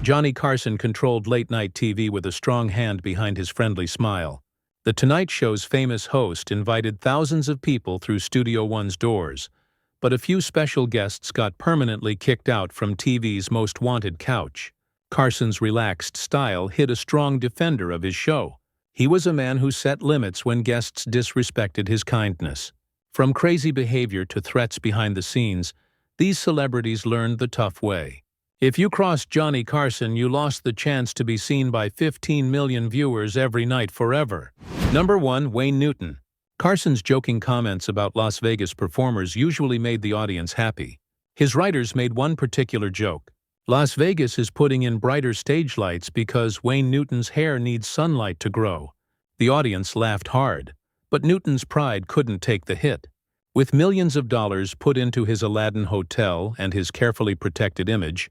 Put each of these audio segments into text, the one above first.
Johnny Carson controlled late-night TV with a strong hand behind his friendly smile. The Tonight Show's famous host invited thousands of people through Studio One's doors, but a few special guests got permanently kicked out from TV's most wanted couch. Carson's relaxed style hid a strong defender of his show. He was a man who set limits when guests disrespected his kindness. From crazy behavior to threats behind the scenes, these celebrities learned the tough way. If you crossed Johnny Carson, you lost the chance to be seen by 15 million viewers every night forever. Number 1. Wayne Newton. Carson's joking comments about Las Vegas performers usually made the audience happy. His writers made one particular joke. Las Vegas is putting in brighter stage lights because Wayne Newton's hair needs sunlight to grow. The audience laughed hard, but Newton's pride couldn't take the hit. With millions of dollars put into his Aladdin Hotel and his carefully protected image,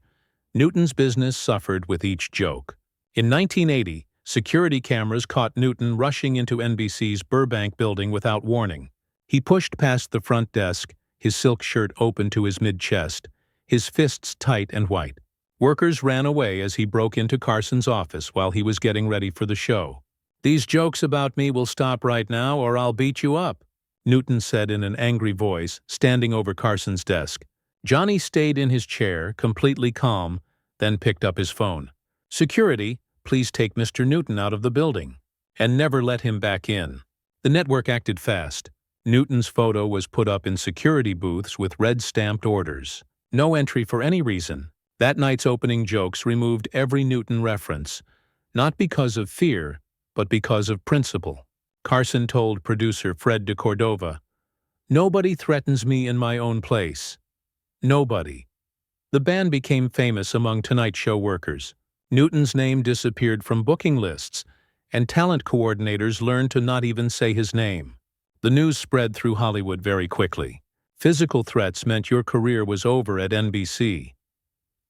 Newton's business suffered with each joke. In 1980, security cameras caught Newton rushing into NBC's Burbank building without warning. He pushed past the front desk, his silk shirt open to his mid-chest, his fists tight and white. Workers ran away as he broke into Carson's office while he was getting ready for the show. "These jokes about me will stop right now or I'll beat you up," Newton said in an angry voice, standing over Carson's desk. Johnny stayed in his chair, completely calm, then picked up his phone. "Security, please take Mr. Newton out of the building," and never let him back in. The network acted fast. Newton's photo was put up in security booths with red-stamped orders. No entry for any reason. That night's opening jokes removed every Newton reference, not because of fear, but because of principle. Carson told producer Fred de Cordova, "Nobody threatens me in my own place. Nobody." The band became famous among Tonight Show workers. Newton's name disappeared from booking lists, and talent coordinators learned to not even say his name. The news spread through Hollywood very quickly. Physical threats meant your career was over at NBC.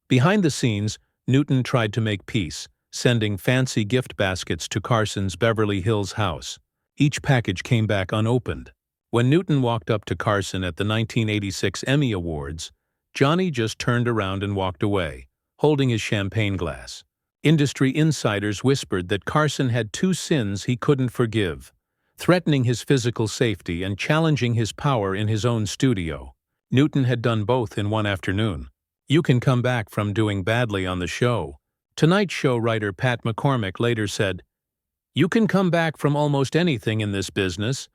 Behind the scenes, Newton tried to make peace, sending fancy gift baskets to Carson's Beverly Hills house. Each package came back unopened. When Newton walked up to Carson at the 1986 Emmy Awards, Johnny just turned around and walked away, holding his champagne glass. Industry insiders whispered that Carson had two sins he couldn't forgive: threatening his physical safety and challenging his power in his own studio. Newton had done both in one afternoon. "You can come back from doing badly on the show," Tonight Show writer Pat McCormick later said. "You can come back from almost anything in this business,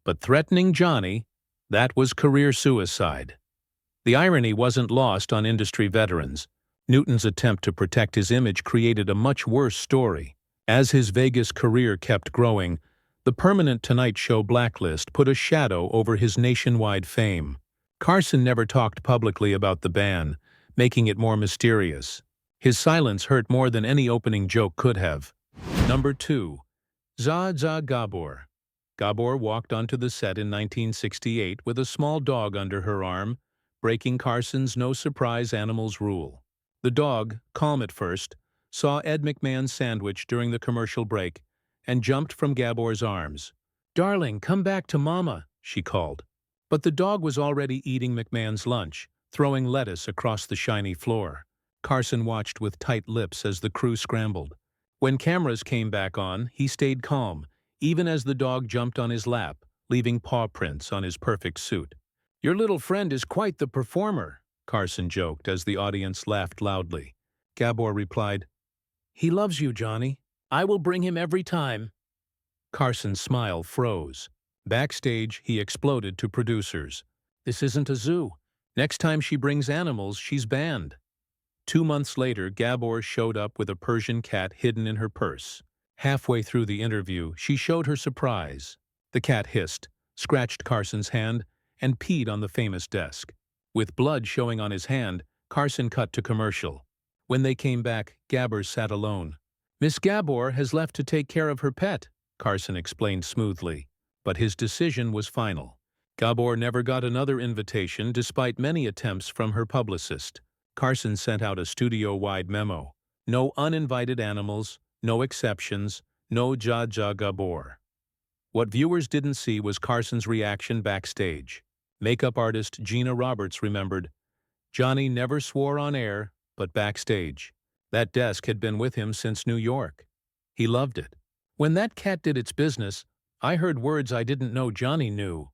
but threatening Johnny, that was career suicide." The irony wasn't lost on industry veterans. Newton's attempt to protect his image created a much worse story. As his Vegas career kept growing, the permanent Tonight Show blacklist put a shadow over his nationwide fame. Carson never talked publicly about the ban, making it more mysterious. His silence hurt more than any opening joke could have. Number 2. Zsa Zsa Gabor. Gabor walked onto the set in 1968 with a small dog under her arm, breaking Carson's no surprise animals rule. The dog, calm at first, saw Ed McMahon's sandwich during the commercial break and jumped from Gabor's arms. "Darling, come back to Mama," she called. But the dog was already eating McMahon's lunch, throwing lettuce across the shiny floor. Carson watched with tight lips as the crew scrambled. When cameras came back on, he stayed calm, even as the dog jumped on his lap, leaving paw prints on his perfect suit. "Your little friend is quite the performer," Carson joked as the audience laughed loudly. Gabor replied, "He loves you, Johnny. I will bring him every time." Carson's smile froze. Backstage, he exploded to producers. "This isn't a zoo. Next time she brings animals, she's banned." 2 months later, Gabor showed up with a Persian cat hidden in her purse. Halfway through the interview, she showed her surprise. The cat hissed, scratched Carson's hand, and peed on the famous desk. With blood showing on his hand, Carson cut to commercial. When they came back, Gabor sat alone. "Miss Gabor has left to take care of her pet," Carson explained smoothly. But his decision was final. Gabor never got another invitation despite many attempts from her publicist. Carson sent out a studio-wide memo. No uninvited animals, no exceptions, no Zsa Zsa Gabor. What viewers didn't see was Carson's reaction backstage. Makeup artist Gina Roberts remembered, "Johnny never swore on air, but backstage. That desk had been with him since New York. He loved it. When that cat did its business, I heard words I didn't know Jonny knew.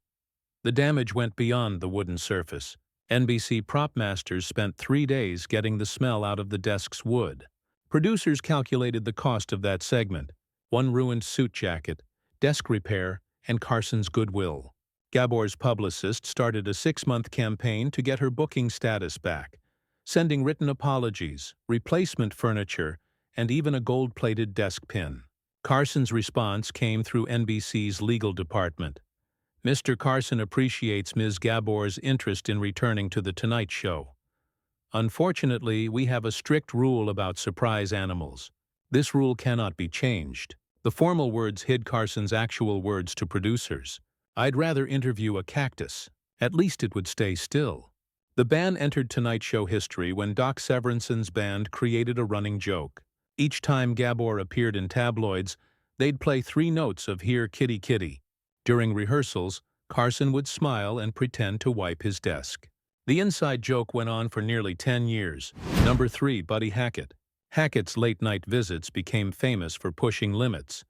The damage went beyond the wooden surface. NBC prop masters spent 3 days getting the smell out of the desk's wood. Producers calculated the cost of that segment: one ruined suit jacket, desk repair, and Carson's goodwill. Gabor's publicist started a 6-month campaign to get her booking status back, sending written apologies, replacement furniture, and even a gold-plated desk pin. Carson's response came through NBC's legal department. Mr. Carson appreciates Ms. Gabor's interest in returning to The Tonight Show. Unfortunately, we have a strict rule about surprise animals. This rule cannot be changed. The formal words hid Carson's actual words to producers. I'd rather interview a cactus. At least it would stay still. The ban entered Tonight Show history when Doc Severinsen's band created a running joke. Each time Gabor appeared in tabloids, they'd play 3 notes of Here Kitty Kitty. During rehearsals, Carson would smile and pretend to wipe his desk. The inside joke went on for nearly 10 years. Number 3, Buddy Hackett. Hackett's late-night visits became famous for pushing limits,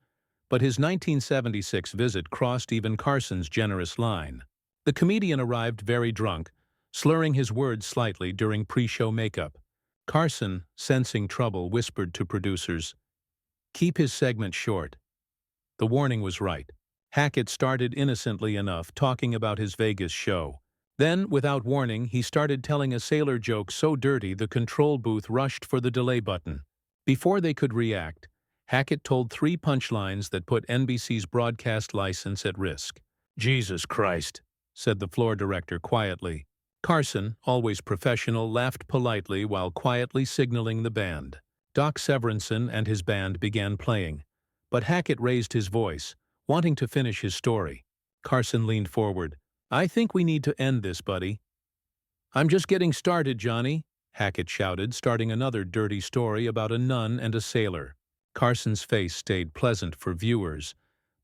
but his 1976 visit crossed even Carson's generous line. The comedian arrived very drunk, slurring his words slightly during pre-show makeup. Carson, sensing trouble, whispered to producers, "Keep his segment short." The warning was right. Hackett started innocently enough, talking about his Vegas show. Then, without warning, he started telling a sailor joke so dirty the control booth rushed for the delay button. Before they could react, Hackett told 3 punchlines that put NBC's broadcast license at risk. "Jesus Christ," said the floor director quietly. Carson, always professional, laughed politely while quietly signaling the band. Doc Severinsen and his band began playing, but Hackett raised his voice, wanting to finish his story. Carson leaned forward. "I think we need to end this, buddy." "I'm just getting started, Jonny," Hackett shouted, starting another dirty story about a nun and a sailor. Carson's face stayed pleasant for viewers,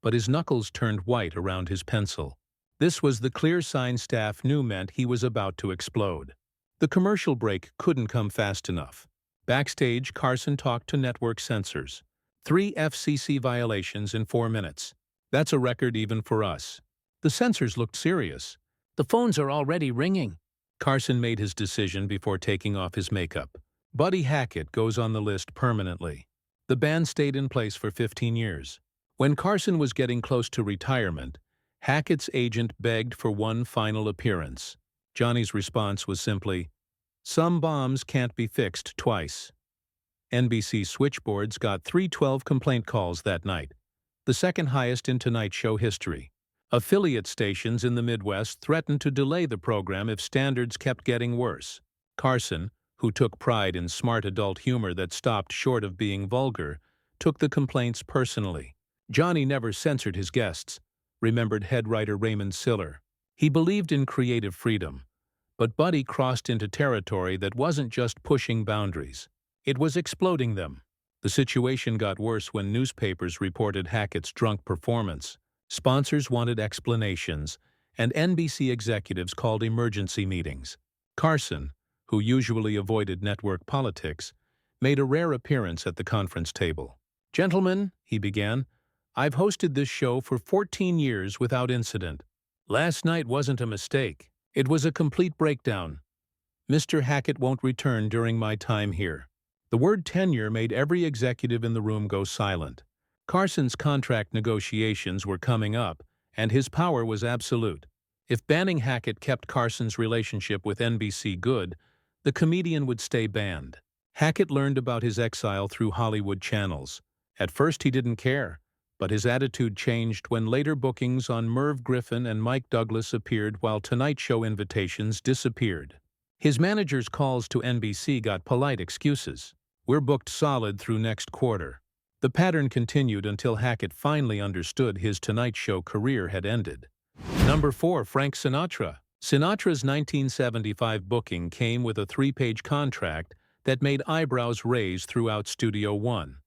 but his knuckles turned white around his pencil. This was the clear sign staff knew meant he was about to explode. The commercial break couldn't come fast enough. Backstage, Carson talked to network censors. 3 FCC violations in 4 minutes. That's a record even for us. The censors looked serious. "The phones are already ringing." Carson made his decision before taking off his makeup. Buddy Hackett goes on the list permanently. The band stayed in place for 15 years. When Carson was getting close to retirement, Hackett's agent begged for one final appearance. Jonny's response was simply, "Some bombs can't be fixed twice." NBC switchboards got 312 complaint calls that night, the second highest in Tonight Show history. Affiliate stations in the Midwest threatened to delay the program if standards kept getting worse. Carson, who took pride in smart adult humor that stopped short of being vulgar, took the complaints personally. Jonny never censored his guests, remembered head writer Raymond Siller. He believed in creative freedom, but Buddy crossed into territory that wasn't just pushing boundaries. It was exploding them. The situation got worse when newspapers reported Hackett's drunk performance. Sponsors wanted explanations, and NBC executives called emergency meetings. Carson, who usually avoided network politics, made a rare appearance at the conference table. "Gentlemen," he began, "I've hosted this show for 14 years without incident. Last night wasn't a mistake. It was a complete breakdown. Mr. Hackett won't return during my time here." The word tenure made every executive in the room go silent. Carson's contract negotiations were coming up, and his power was absolute. If banning Hackett kept Carson's relationship with NBC good, the comedian would stay banned. Hackett learned about his exile through Hollywood channels. At first he didn't care, but his attitude changed when later bookings on Merv Griffin and Mike Douglas appeared while Tonight Show invitations disappeared. His manager's calls to NBC got polite excuses. "We're booked solid through next quarter." The pattern continued until Hackett finally understood his Tonight Show career had ended. Number 4, Frank Sinatra. Sinatra's 1975 booking came with a 3-page contract that made eyebrows raise throughout Studio One.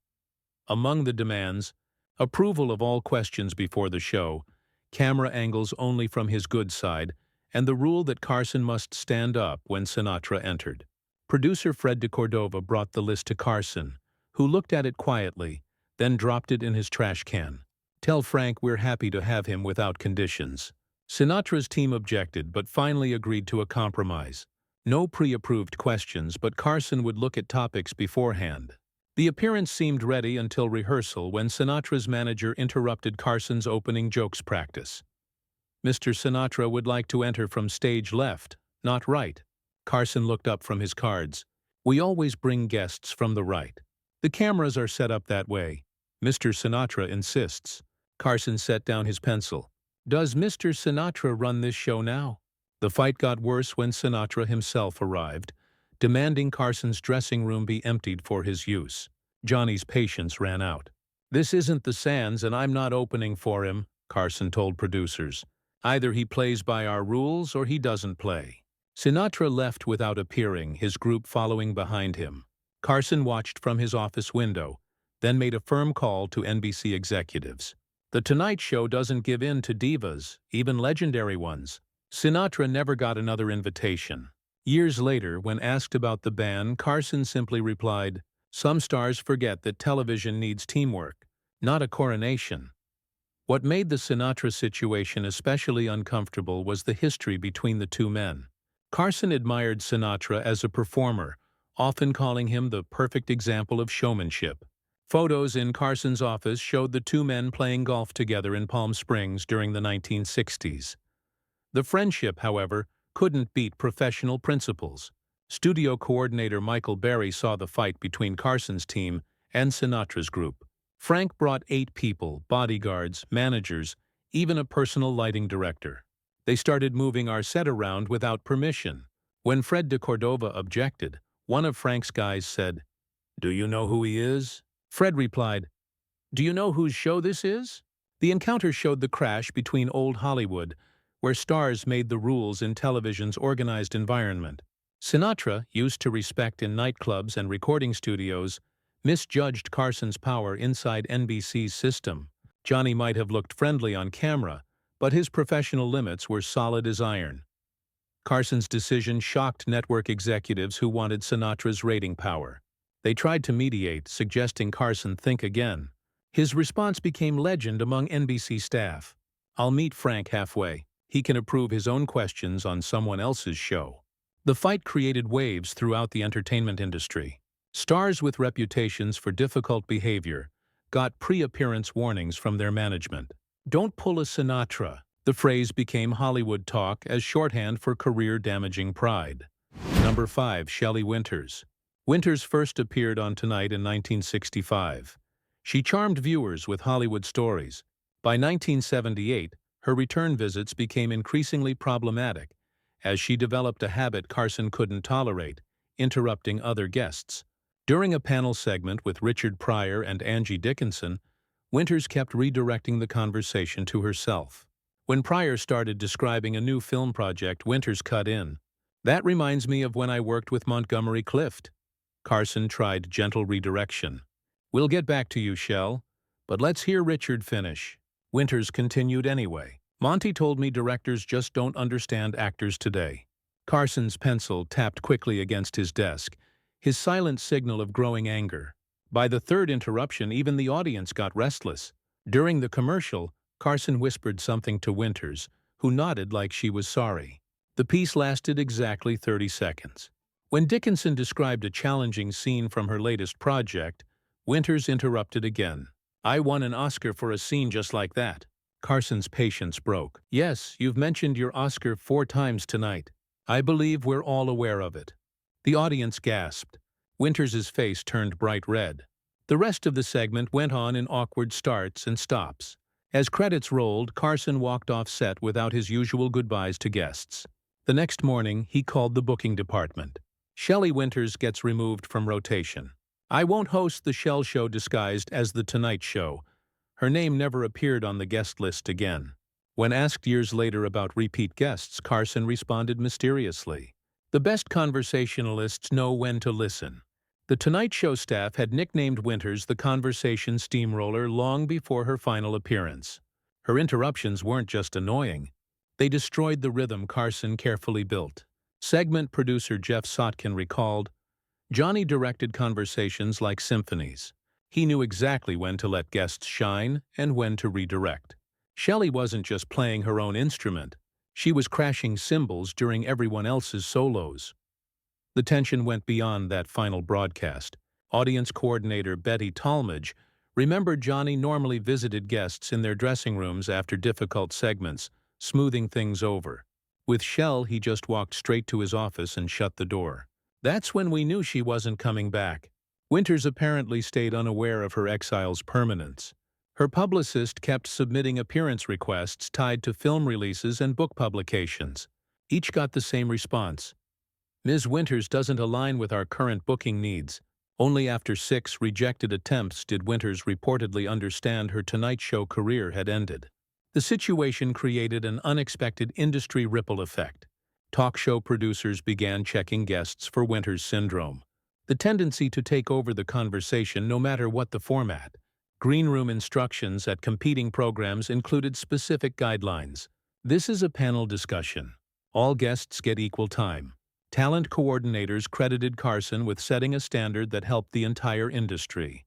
Among the demands, approval of all questions before the show, camera angles only from his good side, and the rule that Carson must stand up when Sinatra entered. Producer Fred de Cordova brought the list to Carson, who looked at it quietly, then dropped it in his trash can. "Tell Frank we're happy to have him without conditions." Sinatra's team objected but finally agreed to a compromise. No pre-approved questions, but Carson would look at topics beforehand. The appearance seemed ready until rehearsal when Sinatra's manager interrupted Carson's opening jokes practice. "Mr. Sinatra would like to enter from stage left, not right." Carson looked up from his cards. "We always bring guests from the right. The cameras are set up that way. Mr. Sinatra insists." Carson set down his pencil. "Does Mr. Sinatra run this show now?" The fight got worse when Sinatra himself arrived, demanding Carson's dressing room be emptied for his use. Johnny's patience ran out. "This isn't the Sands and I'm not opening for him," Carson told producers. "Either he plays by our rules or he doesn't play." Sinatra left without appearing, his group following behind him. Carson watched from his office window, then made a firm call to NBC executives. "The Tonight Show doesn't give in to divas, even legendary ones." Sinatra never got another invitation. Years later, when asked about the ban, Carson simply replied, "Some stars forget that television needs teamwork, not a coronation." What made the Sinatra situation especially uncomfortable was the history between the two men. Carson admired Sinatra as a performer, often calling him the perfect example of showmanship. Photos in Carson's office showed the two men playing golf together in Palm Springs during the 1960s. The friendship, however, couldn't beat professional principles. Studio coordinator Michael Berry saw the fight between Carson's team and Sinatra's group. Frank brought 8 people, bodyguards, managers, even a personal lighting director. They started moving our set around without permission. When Fred de Cordova objected, one of Frank's guys said, "Do you know who he is?" Fred replied, "Do you know whose show this is?" The encounter showed the crash between old Hollywood, where stars made the rules in television's organized environment. Sinatra, used to respect in nightclubs and recording studios, misjudged Carson's power inside NBC's system. Jonny might have looked friendly on camera, but his professional limits were solid as iron. Carson's decision shocked network executives who wanted Sinatra's rating power. They tried to mediate, suggesting Carson think again. His response became legend among NBC staff. "I'll meet Frank halfway. He can approve his own questions on someone else's show." The fight created waves throughout the entertainment industry. Stars with reputations for difficult behavior got pre-appearance warnings from their management. "Don't pull a Sinatra." The phrase became Hollywood talk as shorthand for career-damaging pride. Number 5. Shelley Winters. Winters first appeared on Tonight in 1965. She charmed viewers with Hollywood stories. By 1978, her return visits became increasingly problematic as she developed a habit Carson couldn't tolerate, interrupting other guests. During a panel segment with Richard Pryor and Angie Dickinson, Winters kept redirecting the conversation to herself. When Pryor started describing a new film project, Winters cut in. "That reminds me of when I worked with Montgomery Clift." Carson tried gentle redirection. "We'll get back to you, Shell, but let's hear Richard finish." Winters continued anyway. "Monty told me directors just don't understand actors today." Carson's pencil tapped quickly against his desk, his silent signal of growing anger. By the third interruption, even the audience got restless. During the commercial, Carson whispered something to Winters, who nodded like she was sorry. The piece lasted exactly 30 seconds. When Dickinson described a challenging scene from her latest project, Winters interrupted again. "I won an Oscar for a scene just like that." Carson's patience broke. "Yes, you've mentioned your Oscar 4 times tonight. I believe we're all aware of it." The audience gasped. Winters's face turned bright red. The rest of the segment went on in awkward starts and stops. As credits rolled, Carson walked off set without his usual goodbyes to guests. The next morning, he called the booking department. Shelley Winters gets removed from rotation. "I won't host the Shell Show disguised as The Tonight Show." Her name never appeared on the guest list again. When asked years later about repeat guests, Carson responded mysteriously, "The best conversationalists know when to listen." The Tonight Show staff had nicknamed Winters the conversation steamroller long before her final appearance. Her interruptions weren't just annoying. They destroyed the rhythm Carson carefully built. Segment producer Jeff Sotkin recalled, Jonny directed conversations like symphonies. He knew exactly when to let guests shine and when to redirect. Shelley wasn't just playing her own instrument. She was crashing cymbals during everyone else's solos. The tension went beyond that final broadcast. Audience coordinator Betty Talmadge remembered Jonny normally visited guests in their dressing rooms after difficult segments, smoothing things over. With Shell, he just walked straight to his office and shut the door. That's when we knew she wasn't coming back. Winters apparently stayed unaware of her exile's permanence. Her publicist kept submitting appearance requests tied to film releases and book publications. Each got the same response. Ms. Winters doesn't align with our current booking needs. Only after 6 rejected attempts did Winters reportedly understand her Tonight Show career had ended. The situation created an unexpected industry ripple effect. Talk show producers began checking guests for Winters syndrome, the tendency to take over the conversation no matter what the format. Green room instructions at competing programs included specific guidelines. This is a panel discussion. All guests get equal time. Talent coordinators credited Carson with setting a standard that helped the entire industry.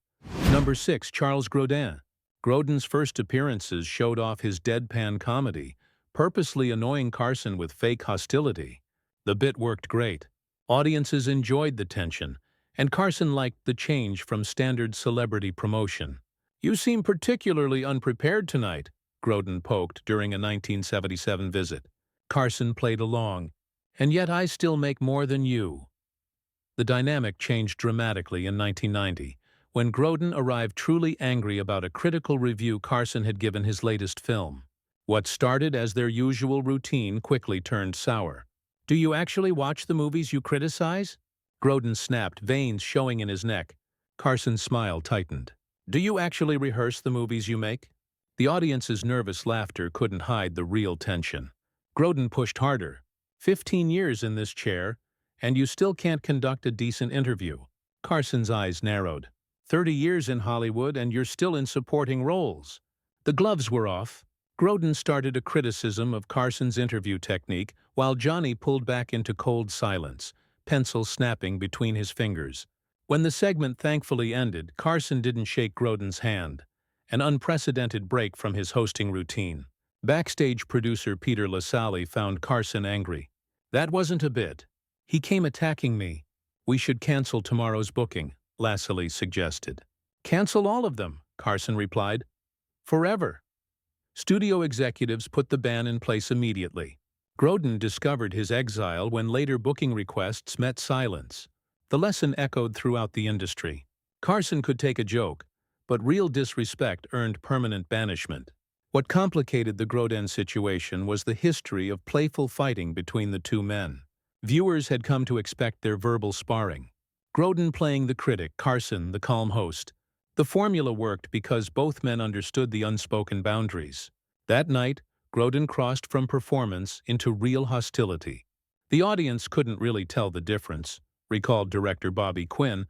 Number 6. Charles Grodin. Grodin's first appearances showed off his deadpan comedy, purposely annoying Carson with fake hostility. The bit worked great. Audiences enjoyed the tension, and Carson liked the change from standard celebrity promotion. "You seem particularly unprepared tonight," Grodin poked during a 1977 visit. Carson played along. "And yet I still make more than you." The dynamic changed dramatically in 1990, when Grodin arrived truly angry about a critical review Carson had given his latest film. What started as their usual routine quickly turned sour. "Do you actually watch the movies you criticize?" Grodin snapped, veins showing in his neck. Carson's smile tightened. "Do you actually rehearse the movies you make?" The audience's nervous laughter couldn't hide the real tension. Grodin pushed harder. 15 years in this chair, and you still can't conduct a decent interview." Carson's eyes narrowed. 30 years in Hollywood and you're still in supporting roles." The gloves were off. Grodin started a criticism of Carson's interview technique while Jonny pulled back into cold silence, pencil snapping between his fingers. When the segment thankfully ended, Carson didn't shake Grodin's hand, an unprecedented break from his hosting routine. Backstage producer Peter LaSalle found Carson angry. "That wasn't a bit. He came attacking me." "We should cancel tomorrow's booking," LaSalle suggested. "Cancel all of them," Carson replied. "Forever." Studio executives put the ban in place immediately. Grodin discovered his exile when later booking requests met silence. The lesson echoed throughout the industry. Carson could take a joke, but real disrespect earned permanent banishment. What complicated the Grodin situation was the history of playful fighting between the two men. Viewers had come to expect their verbal sparring. Grodin playing the critic, Carson the calm host. The formula worked because both men understood the unspoken boundaries. That night, Grodin crossed from performance into real hostility. The audience couldn't really tell the difference, recalled director Bobby Quinn,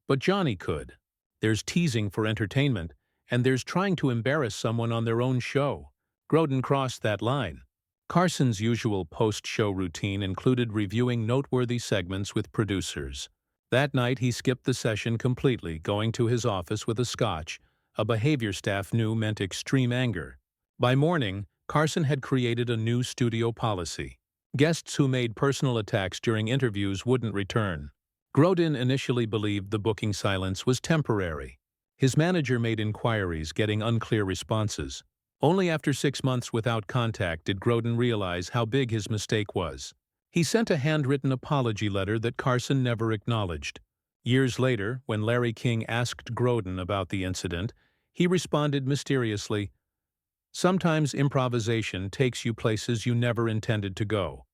but Jonny could. There's teasing for entertainment, and there's trying to embarrass someone on their own show. Grodin crossed that line. Carson's usual post-show routine included reviewing noteworthy segments with producers. That night he skipped the session completely, going to his office with a scotch, a behavior staff knew meant extreme anger. By morning, Carson had created a new studio policy. Guests who made personal attacks during interviews wouldn't return. Grodin initially believed the booking silence was temporary. His manager made inquiries, getting unclear responses. Only after 6 months without contact did Grodin realize how big his mistake was. He sent a handwritten apology letter that Carson never acknowledged. Years later, when Larry King asked Grodin about the incident, he responded mysteriously, "Sometimes improvisation takes you places you never intended to go."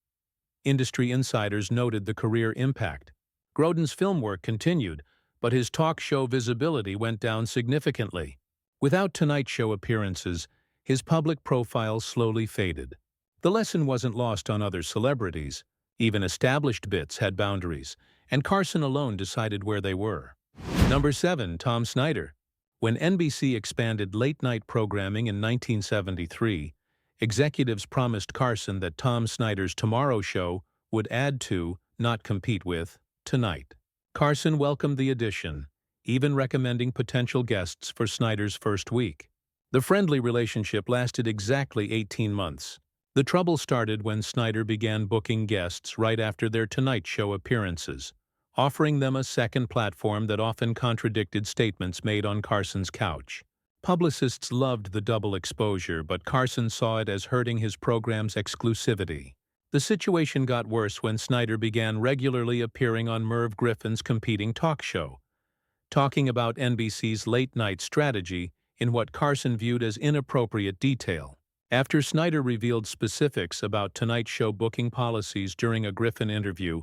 Industry insiders noted the career impact. Grodin's film work continued, but his talk show visibility went down significantly. Without Tonight Show appearances, his public profile slowly faded. The lesson wasn't lost on other celebrities. Even established bits had boundaries, and Carson alone decided where they were. Number 7. Tom Snyder. When NBC expanded late-night programming in 1973, executives promised Carson that Tom Snyder's Tomorrow Show would add to, not compete with, Tonight. Carson welcomed the addition, even recommending potential guests for Snyder's first week. The friendly relationship lasted exactly 18 months. The trouble started when Snyder began booking guests right after their Tonight Show appearances, offering them a second platform that often contradicted statements made on Carson's couch. Publicists loved the double exposure, but Carson saw it as hurting his program's exclusivity. The situation got worse when Snyder began regularly appearing on Merv Griffin's competing talk show, talking about NBC's late-night strategy in what Carson viewed as inappropriate detail. After Snyder revealed specifics about Tonight Show booking policies during a Griffin interview,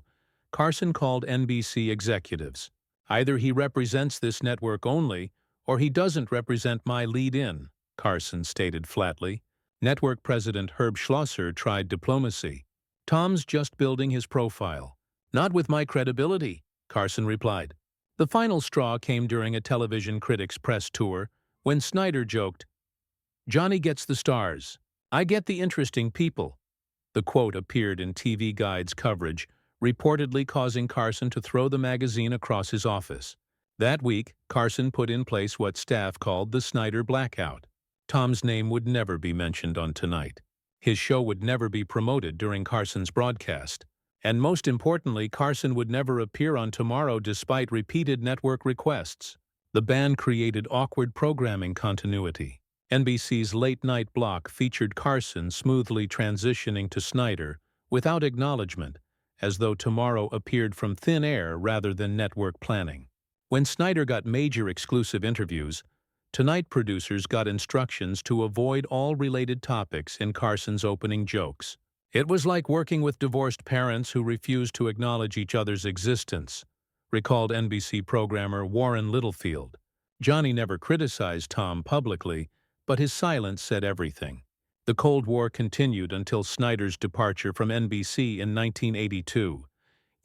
Carson called NBC executives. "Either he represents this network only, or he doesn't represent my lead-in," Carson stated flatly. Network president Herb Schlosser tried diplomacy. "Tom's just building his profile. Not with my credibility," Carson replied. The final straw came during a television critics press tour when Snyder joked, "Jonny gets the stars. I get the interesting people." The quote appeared in TV Guide's coverage, reportedly causing Carson to throw the magazine across his office. That week, Carson put in place what staff called the Snyder blackout. Tom's name would never be mentioned on Tonight. His show would never be promoted during Carson's broadcast. And most importantly, Carson would never appear on Tomorrow despite repeated network requests. The ban created awkward programming continuity. NBC's late-night block featured Carson smoothly transitioning to Snyder without acknowledgement, as though Tomorrow appeared from thin air rather than network planning. When Snyder got major exclusive interviews, Tonight producers got instructions to avoid all related topics in Carson's opening jokes. "It was like working with divorced parents who refused to acknowledge each other's existence," recalled NBC programmer Warren Littlefield. Jonny never criticized Tom publicly, but his silence said everything. The Cold War continued until Snyder's departure from NBC in 1982.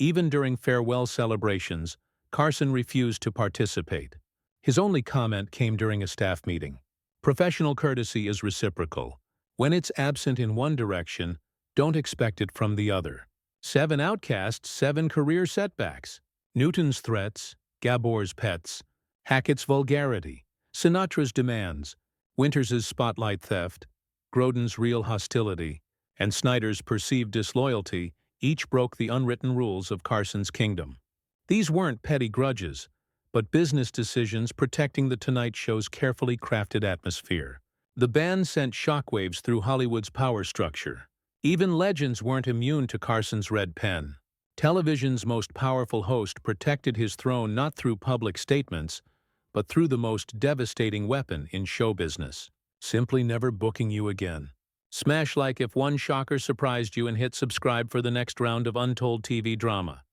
Even during farewell celebrations, Carson refused to participate. His only comment came during a staff meeting. "Professional courtesy is reciprocal. When it's absent in one direction, don't expect it from the other." 7 outcasts, 7 career setbacks. Newton's threats, Gabor's pets, Hackett's vulgarity, Sinatra's demands, Winters' spotlight theft, Grodin's real hostility, and Snyder's perceived disloyalty each broke the unwritten rules of Carson's kingdom. These weren't petty grudges, but business decisions protecting the Tonight Show's carefully crafted atmosphere. The ban sent shockwaves through Hollywood's power structure. Even legends weren't immune to Carson's red pen. Television's most powerful host protected his throne not through public statements, but through the most devastating weapon in show business: simply never booking you again. Smash like if one shocker surprised you and hit subscribe for the next round of untold TV drama.